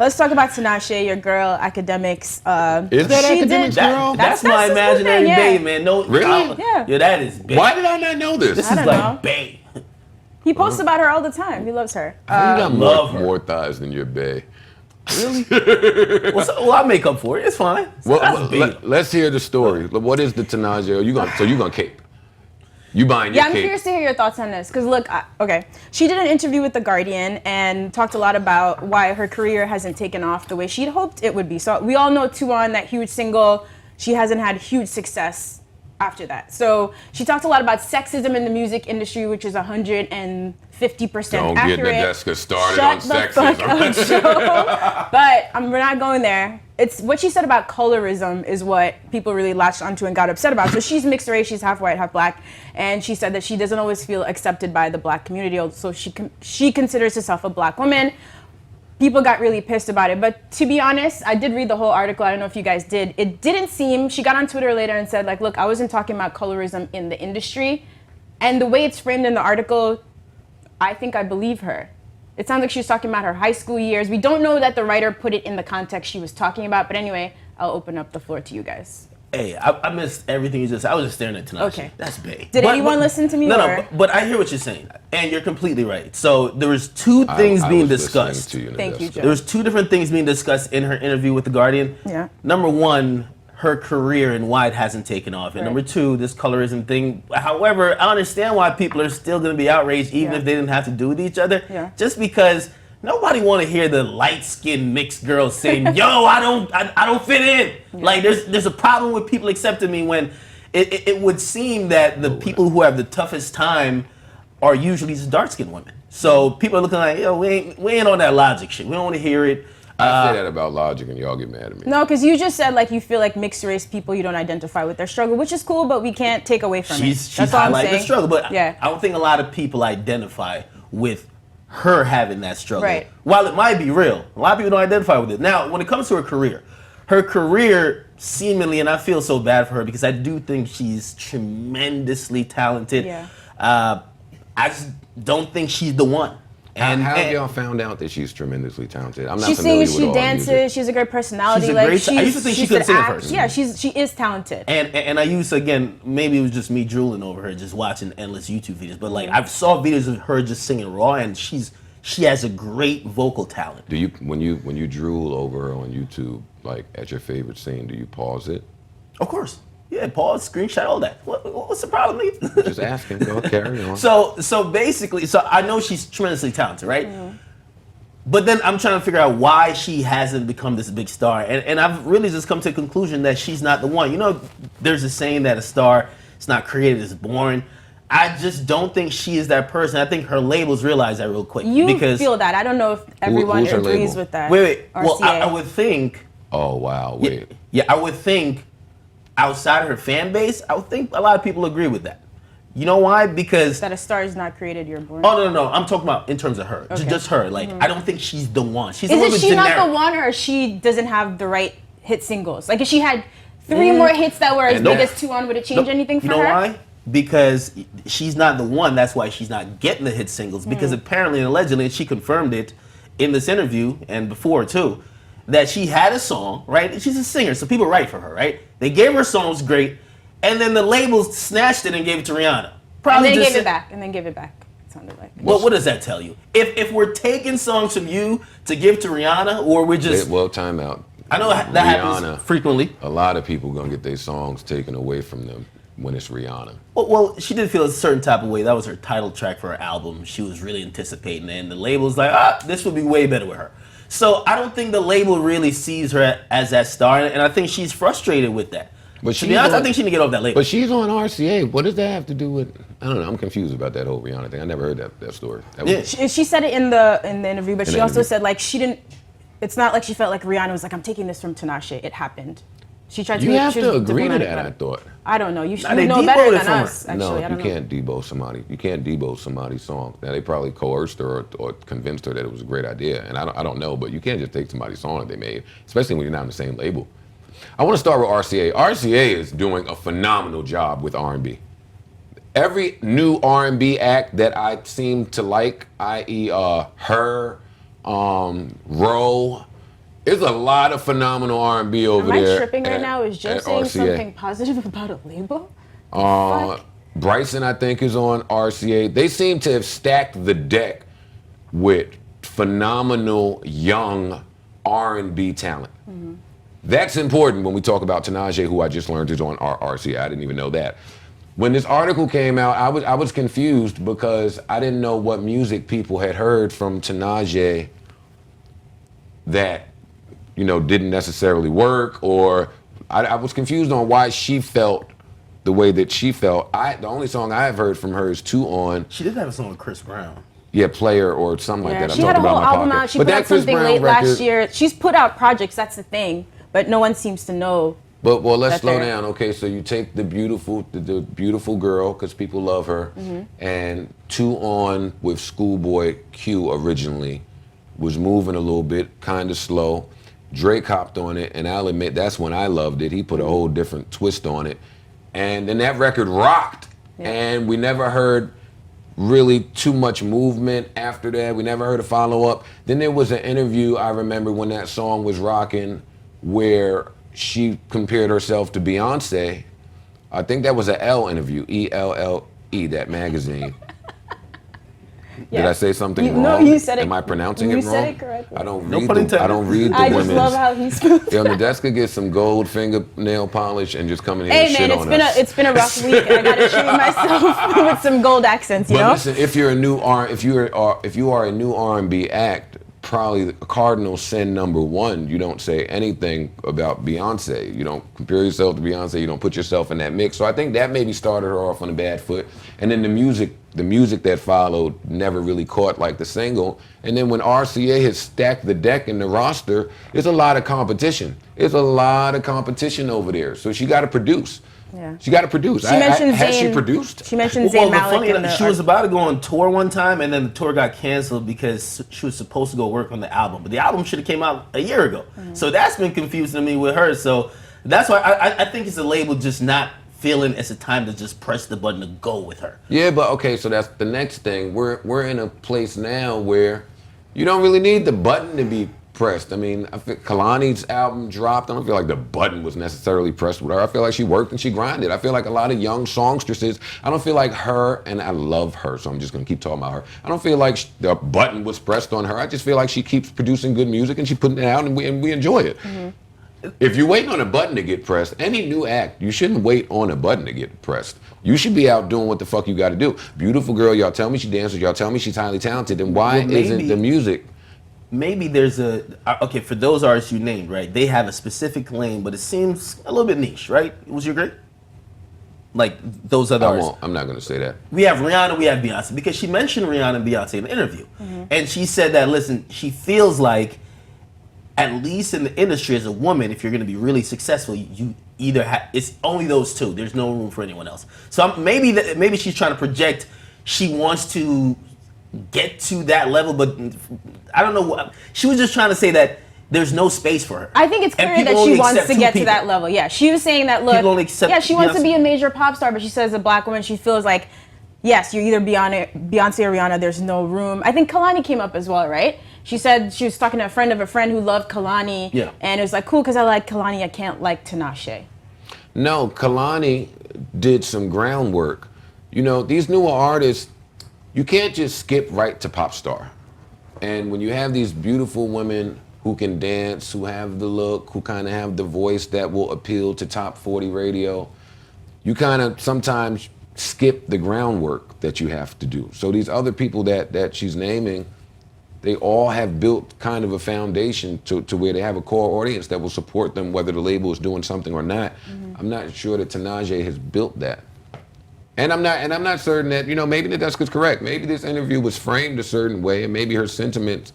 Let's talk about Tinashe, your girl, Akademiks. Is that Akademiks, girl? That's my imaginary bae, man. No, really? Yeah, that is bae. Why did I not know this? This is like bae. He posts about her all the time. He loves her. You got more thighs than your bae. Really? well, I'll make up for it. It's fine. Let's hear the story. What is the Tinashe? You gonna cape? You buying your cape? Yeah, I'm curious to hear your thoughts on this. Because look, okay, she did an interview with The Guardian and talked a lot about why her career hasn't taken off the way she'd hoped it would be. So we all know Tuan, that huge single. She hasn't had huge success after that. So she talked a lot about sexism in the music industry, which is 150% accurate. Don't get Nadeska started on sexism. But we're not going there. It's what she said about colorism is what people really latched onto and got upset about. So she's mixed race, she's half white, half black, and she said that she doesn't always feel accepted by the black community. So she considers herself a black woman. People got really pissed about it. But to be honest, I did read the whole article. I don't know if you guys did. It didn't seem, she got on Twitter later and said, like, look, I wasn't talking about colorism in the industry. And the way it's framed in the article, I think I believe her. It sounds like she was talking about her high school years. We don't know that the writer put it in the context she was talking about. But anyway, I'll open up the floor to you guys. Hey, I missed everything you just said. I was just staring at Tinashe. Okay. That's bae. Did anyone listen to me? No, but I hear what you're saying. And you're completely right. So there was two things being discussed. Thank you, Joe. There was two different things being discussed in her interview with The Guardian. Yeah. Number one, her career and why it hasn't taken off. And number two, this colorism thing. However, I understand why people are still going to be outraged even if they didn't have to do with each other. Yeah. Just because nobody want to hear the light-skinned mixed girls saying, "Yo, I don't fit in." Yeah. Like there's a problem with people accepting me when it would seem that the people who have the toughest time are usually just dark-skinned women. So people are looking like, "Yo, we ain't on that logic shit. We don't want to hear it." I say that about logic and y'all get mad at me. No, because you just said like you feel like mixed race people, you don't identify with their struggle, which is cool, but we can't take away from it. She's highlighting the struggle, but I don't think a lot of people identify with her having that struggle. Right. While it might be real, a lot of people don't identify with it. Now, when it comes to her career seemingly, and I feel so bad for her because I do think she's tremendously talented. Yeah. I just don't think she's the one. And how have y'all found out that she's tremendously talented? I'm not she familiar sings, with she all dances, music. she has a great personality. I used to think she couldn't sing at first. Yeah, she is talented. And I used to, again, maybe it was just me drooling over her, just watching endless YouTube videos. But like I saw videos of her just singing raw, and she has a great vocal talent. Do you when you drool over her on YouTube, like at your favorite scene, do you pause it? Of course. Yeah, pause, screenshot, all that. What's the problem? Just asking. Go carry on. So basically, I know she's tremendously talented, right? Mm-hmm. But then I'm trying to figure out why she hasn't become this big star. And I've really just come to the conclusion that she's not the one. You know, there's a saying that a star is not created, it's born. I just don't think she is that person. I think her labels realize that real quick. You feel that. I don't know if everyone agrees with that. Wait. Well, I would think... Oh, wow. Wait. Yeah, I would think outside her fan base, I would think a lot of people agree with that. You know why? Because... That a star is not created, you're born. Oh, no. I'm talking about in terms of her. Okay. Just her. Like, I don't think she's the one. She's a is little it bit she generic. not the one, or she doesn't have the right hit singles? Like, if she had 3 more hits that were as big as Tuan, would it change anything for her? You know why? Because she's not the one. That's why she's not getting the hit singles. Because apparently and allegedly, she confirmed it in this interview and before too, that she had a song, right? She's a singer, so people write for her, right? They gave her songs great, and then the labels snatched it and gave it to Rihanna. Probably and then gave it back. It sounded like. Well, what does that tell you? If we're taking songs from you to give to Rihanna, or we're just... Well, time out. I know that happens frequently. A lot of people going to get their songs taken away from them when it's Rihanna. Well, she did feel a certain type of way. That was her title track for her album. She was really anticipating it, and the label's like, this would be way better with her. So I don't think the label really sees her as that star, and I think she's frustrated with that. But to be honest, I think she need to get off that label. But she's on RCA. What does that have to do with? I don't know. I'm confused about that whole Rihanna thing. I never heard that story. She said it in the interview, but she also said like she didn't. It's not like she felt like Rihanna was like, I'm taking this from Tinashe. It happened. She tried to. You have to agree to that. I thought. I don't know. You should know better than us. Actually, no, I don't you can't debo somebody. You can't debo somebody's song. Now they probably coerced her or convinced her that it was a great idea, and I don't know. But you can't just take somebody's song that they made, especially when you're not on the same label. I want to start with RCA. RCA is doing a phenomenal job with R&B. Every new R&B act that I seem to like, i.e. her, Ro, There's a lot of phenomenal R&B over Am I there. tripping right now? Is Joe at saying RCA. something positive about a label? Bryson, I think, is on RCA. They seem to have stacked the deck with phenomenal young R&B talent. Mm-hmm. That's important when we talk about Tinashe, who I just learned is on RCA. I didn't even know that. When this article came out, I was confused because I didn't know what music people had heard from Tinashe that, you know, didn't necessarily work, or I was confused on why she felt the way that she felt. The only song I have heard from her is Two On. She did have a song with Chris Brown. Yeah, Player or something like that. She had a whole album out. She put out something late last year. She's put out projects, that's the thing, but no one seems to know. But let's slow down. Okay, so you take the beautiful girl, because people love her, and Two On with Schoolboy Q originally was moving a little bit, kind of slow. Drake hopped on it, and I'll admit that's when I loved it. He put a whole different twist on it. And then that record rocked, and we never heard really too much movement after that. We never heard a follow-up. Then there was an interview, I remember, when that song was rocking, where she compared herself to Beyonce. I think that was an Elle interview, ELLE, that magazine. Did I say something wrong? No, you said it. Am I pronouncing it wrong? You said it correctly. I don't No read pun intended. I don't read the I women's. just love how he spelled Yo, Nadeska get some gold fingernail polish and just come in here Hey and shit man, on us. it's been a rough week, and I gotta treat myself with some gold accents, you But know? listen, if you are a new R&B act, probably cardinal sin number one, you don't say anything about Beyonce. You don't compare yourself to Beyonce. You don't put yourself in that mix. So I think that maybe started her off on a bad foot. And then the music that followed never really caught like the single. And then when RCA has stacked the deck in the roster, there's a lot of competition. There's a lot of competition over there. So she got to produce. Yeah. She got to produce. She mentioned has she Zayn- produced? She mentioned Zayn Malik in the she was about to go on tour one time, and then the tour got canceled because she was supposed to go work on the album. But the album should have came out a year ago. So that's been confusing to me with her. So that's why I think it's a label just not feeling it's a time to just press the button to go with her. Yeah, but okay, so that's the next thing. We're in a place now where you don't really need the button to be pressed. I mean, I feel Kalani's album dropped. I don't feel like the button was necessarily pressed with her. I feel like she worked and she grinded. I feel like a lot of young songstresses, I don't feel like her, and I love her, so I'm just gonna keep talking about her. I don't feel like the button was pressed on her. I just feel like she keeps producing good music and she putting it out, and we enjoy it. If you're waiting on a button to get pressed, any new act, you shouldn't wait on a button to get pressed. You should be out doing what the fuck you got to do. Beautiful girl, y'all tell me she dances, y'all tell me she's highly talented, then why isn't the music? Maybe there's okay, for those artists you named, right? They have a specific lane, but it seems a little bit niche, right? Was your great? Like those other artists. I'm not going to say that. We have Rihanna, we have Beyonce, because she mentioned Rihanna and Beyonce in the interview. And she said that, listen, she feels like, at least in the industry as a woman, if you're going to be really successful, you either have, it's only those two. There's no room for anyone else. So maybe she's trying to project she wants to get to that level, but I don't know what, she was just trying to say that there's no space for her. I think it's clear that she wants to get to that level. Yeah, she was saying that, look, she wants to be a major pop star, but she says as a black woman, she feels like, yes, you're either Beyonce or Rihanna, there's no room. I think Kalani came up as well, right? She said she was talking to a friend of a friend who loved Kalani, and it was like, cool, because I like Kalani, I can't like Tinashe. No, Kalani did some groundwork. You know, these newer artists, you can't just skip right to pop star. And when you have these beautiful women who can dance, who have the look, who kind of have the voice that will appeal to top 40 radio, you kind of sometimes skip the groundwork that you have to do. So these other people that she's naming, they all have built kind of a foundation to where they have a core audience that will support them whether the label is doing something or not. I'm not sure that Tinashe has built that. And I'm not certain that, you know, maybe Nadeska's correct. Maybe this interview was framed a certain way, and maybe her sentiments,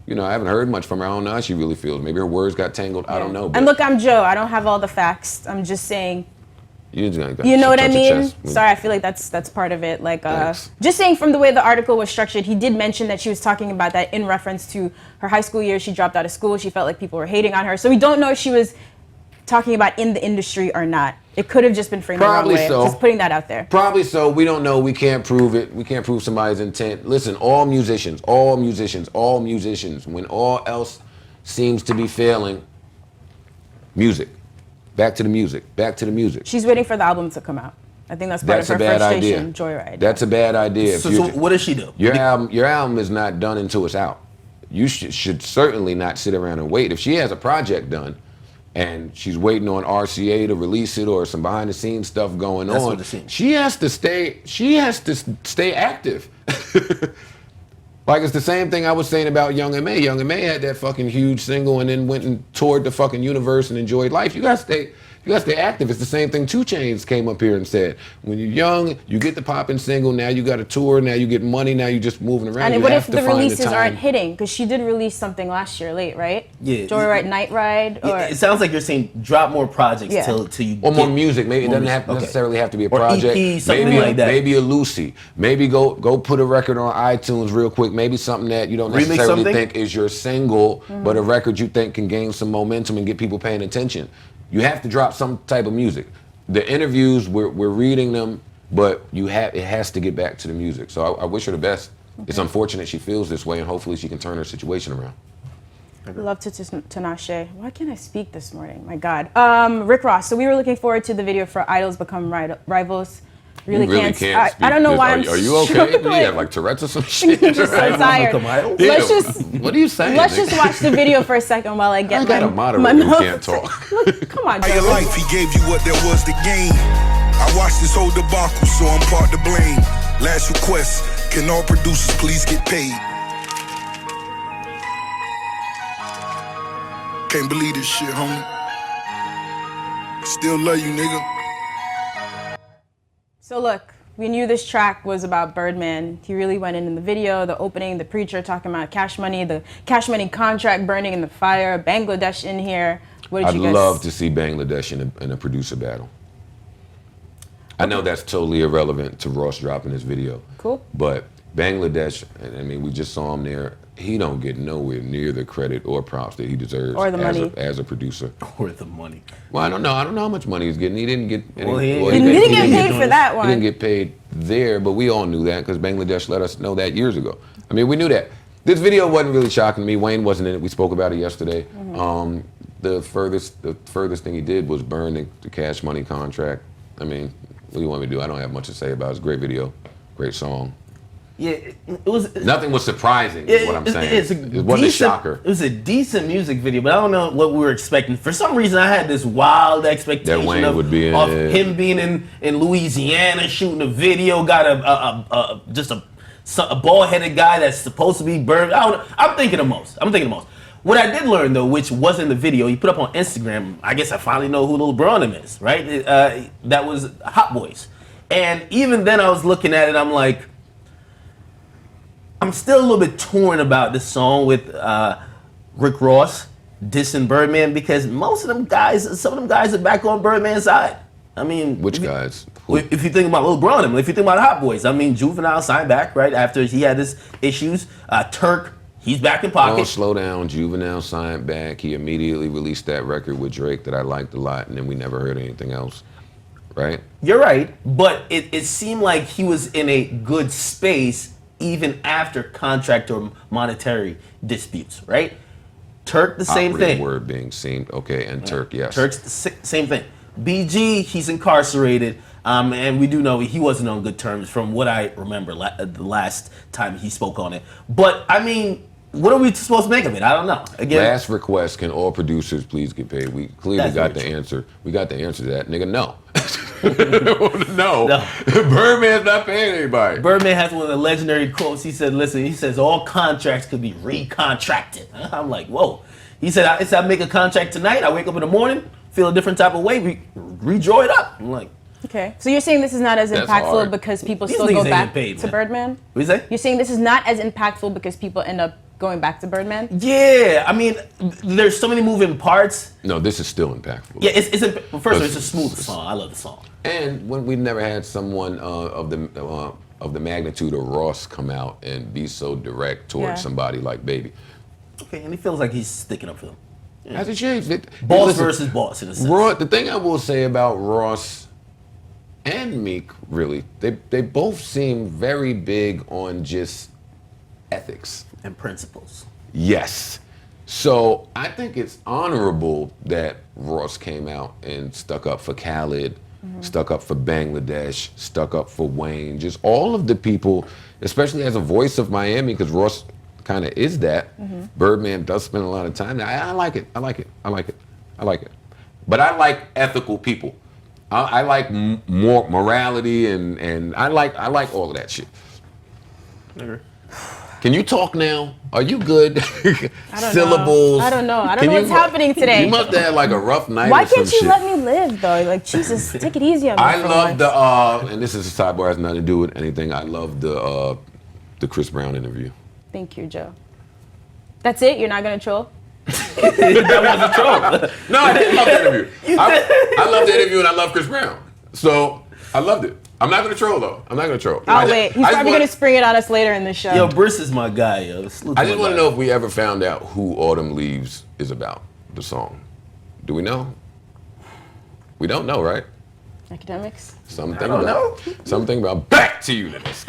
you know, I haven't heard much from her. I don't know how she really feels. Maybe her words got tangled. I don't know. And look, I'm Joe. I don't have all the facts. I'm just saying. You know what I mean? Sorry, I feel like that's part of it. Like, just saying from the way the article was structured, he did mention that she was talking about that in reference to her high school years. She dropped out of school. She felt like people were hating on her. So we don't know if she was talking about in the industry or not. It could have just been framed the wrong way. So. Just putting that out there. Probably so. We don't know. We can't prove it. We can't prove somebody's intent. Listen, all musicians, when all else seems to be failing. Music. Back to the music. Back to the music. She's waiting for the album to come out. I think that's part of her frustration. Joyride. That's a bad idea. So what does she do? Your album is not done until it's out. You should certainly not sit around and wait. If she has a project done and she's waiting on RCA to release it or some behind the scenes stuff going on, she has to stay active. Like it's the same thing I was saying about Young M.A. Young M.A. had that fucking huge single and then went and toured the fucking universe and enjoyed life. You gotta stay active. It's the same thing 2 Chainz came up here and said. When you're young, you get the poppin' single, now you got a tour, now you get money, now you're just moving around. And what if the releases aren't hitting? Because she did release something last year late, right? Yeah. Joyride, Night Ride? Or... It sounds like you're saying drop more projects till you or more music. Maybe it doesn't necessarily have to be a project. EP, something like that. Maybe a Lucy. Maybe go put a record on iTunes real quick. Maybe something that you don't necessarily think is your single, but a record you think can gain some momentum and get people paying attention. You have to drop some type of music. The interviews, we're reading them, but it has to get back to the music. So I wish her the best. It's unfortunate she feels this way, and hopefully she can turn her situation around. Love to Tinashe. Why can't I speak this morning? My God. Rick Ross. So we were looking forward to the video for Idols Become Rivals. Really can't speak. I don't know why I'm Are you okay? Do you have like Tourette's or some shit? I'm just so tired. What are you saying? Let's just watch the video for a second while I get my moderator who can't talk. Come on, Joe. Your life, he gave you what there was to gain. I watched this whole debacle, so I'm part to blame. Last request, can all producers please get paid? Can't believe this shit, homie. Still love you, nigga. So look, we knew this track was about Birdman. He really went in the video, the opening, the preacher talking about cash money, the cash money contract burning in the fire, Bangladesh in here. What did you guys... I'd love to see Bangladesh in a producer battle. I know that's totally irrelevant to Ross dropping this video. Cool. But Bangladesh, I mean, we just saw him there. He don't get nowhere near the credit or props that he deserves or the money. As a producer. Or the money. Well, I don't know how much money he's getting. He didn't get any, he didn't get paid for that one. He didn't get paid there, but we all knew that because Bangladesh let us know that years ago. I mean, we knew that. This video wasn't really shocking to me. Wayne wasn't in it. We spoke about it yesterday. Mm-hmm. The furthest thing he did was burn the cash money contract. I mean, what do you want me to do? I don't have much to say about it. It's a great video, great song. Yeah, it was. Nothing was surprising, is what I'm saying. It wasn't a shocker. It was a decent music video, but I don't know what we were expecting. For some reason, I had this wild expectation that Wayne would be in of him being in Louisiana shooting a video. Got just a bald-headed guy that's supposed to be burned. I don't know. I'm thinking the most. What I did learn though, which wasn't in the video, he put up on Instagram. I guess I finally know who Lil Bronham is, right? That was Hot Boys, and even then I was looking at it. I'm like. I'm still a little bit torn about this song with Rick Ross dissing Birdman because some of them guys are back on Birdman's side. I mean, which guys? If you think about Lil Bronham, if you think about Hot Boys, I mean, Juvenile signed back right after he had his issues. Turk, he's back in pocket. Oh, slow down. Juvenile signed back. He immediately released that record with Drake that I liked a lot, and then we never heard anything else. Right? You're right, but it seemed like he was in a good space even after contract or monetary disputes, right? Turk, the same thing. Word being seemed, okay, and Turk, yes. Turk's the same thing. BG, he's incarcerated, and we do know he wasn't on good terms from what I remember the last time he spoke on it. But, I mean, what are we supposed to make of it? I don't know. Again, last request, can all producers please get paid? We clearly got the answer. We got the answer to that. Nigga, no. No. Birdman's not paying anybody. Birdman has one of the legendary quotes. He said, listen, he says, all contracts could be recontracted. I'm like, whoa. He said, I make a contract tonight. I wake up in the morning, feel a different type of way, redraw it up. I'm like, okay. So you're saying this is not as impactful because people still go back to Birdman? What you say? You're saying this is not as impactful because people end up going back to Birdman? Yeah, I mean, there's so many moving parts. No, this is still impactful. Yeah, it's a smooth song. I love the song. And when we've never had someone of the magnitude of Ross come out and be so direct towards somebody like Baby. Okay, and he feels like he's sticking up for them. Yeah. Has it changed? Boss versus boss, in a sense. The thing I will say about Ross and Meek, really, they both seem very big on just ethics. And principles. Yes. So I think it's honorable that Ross came out and stuck up for Khaled, stuck up for Bangladesh, stuck up for Wayne, just all of the people, especially as a voice of Miami, because Ross kind of is that. Birdman does spend a lot of time there. I like it. I like it. I like it. I like it. But I like ethical people. I like more morality and I like all of that shit. Can you talk now? Are you good? I don't Syllables. know. I don't know. I don't Can know what's happening today. You must have had like a rough night. Why or some can't you shit. let me live though? Like Jesus, take it easy on me. I for love once. the and this is a sidebar, has nothing to do with anything. I love the Chris Brown interview. Thank you, Joe. That's it? You're not gonna troll? That was a troll. No, I didn't love the interview. I love the interview and I love Chris Brown. So I loved it. I'm not gonna troll though. I'm not gonna troll. Oh wait, he's probably gonna spring it on us later in the show. Yo, Briss is my guy, yo. I just want to know if we ever found out who Autumn Leaves is about, the song. Do we know? We don't know, right? Academics. Something about back to you, Dennis.